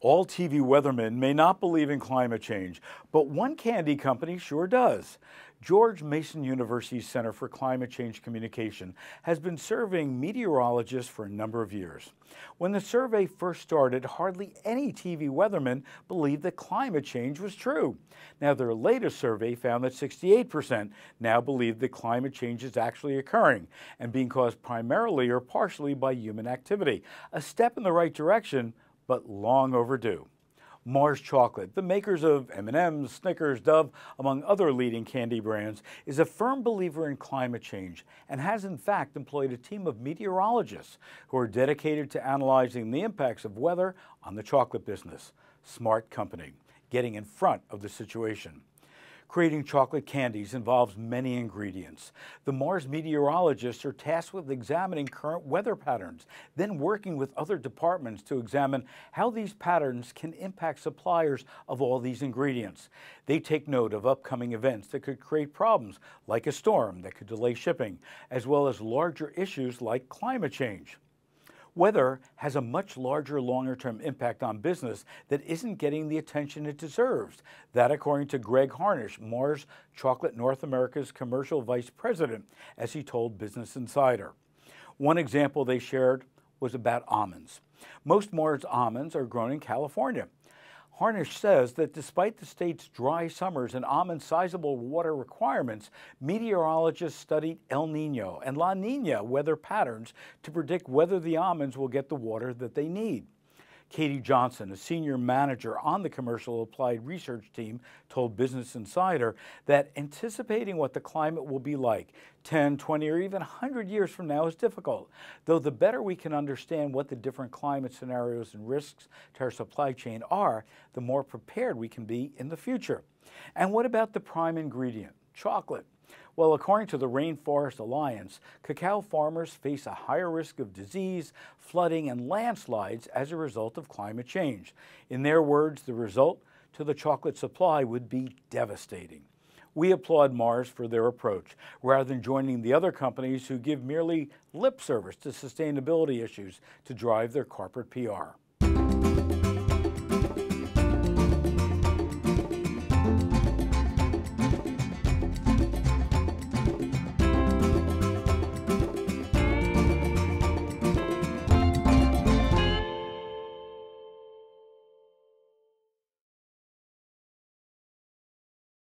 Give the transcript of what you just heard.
All TV weathermen may not believe in climate change, but one candy company sure does. George Mason University's Center for Climate Change Communication has been surveying meteorologists for a number of years. When the survey first started, hardly any TV weathermen believed that climate change was true. Now, their latest survey found that 68% now believe that climate change is actually occurring and being caused primarily or partially by human activity, a step in the right direction, but long overdue. Mars Chocolate, the makers of M&M's, Snickers, Dove, among other leading candy brands, is a firm believer in climate change and has in fact employed a team of meteorologists who are dedicated to analyzing the impacts of weather on the chocolate business. Smart company, getting in front of the situation. Creating chocolate candies involves many ingredients. The Mars meteorologists are tasked with examining current weather patterns, then working with other departments to examine how these patterns can impact suppliers of all these ingredients. They take note of upcoming events that could create problems, like a storm that could delay shipping, as well as larger issues like climate change. Weather has a much larger, longer-term impact on business that isn't getting the attention it deserves. That, according to Greg Harnish, Mars Chocolate North America's commercial vice president, as he told Business Insider. One example they shared was about almonds. Most Mars almonds are grown in California. Harnish says that despite the state's dry summers and almond sizable water requirements, meteorologists studied El Nino and La Nina weather patterns to predict whether the almonds will get the water that they need. Katie Johnson, a senior manager on the commercial applied research team, told Business Insider that anticipating what the climate will be like 10, 20, or even 100 years from now is difficult, though the better we can understand what the different climate scenarios and risks to our supply chain are, the more prepared we can be in the future. And what about the prime ingredient, chocolate? Well, according to the Rainforest Alliance, cacao farmers face a higher risk of disease, flooding, and landslides as a result of climate change. In their words, the result to the chocolate supply would be devastating. We applaud Mars for their approach, rather than joining the other companies who give merely lip service to sustainability issues to drive their corporate PR.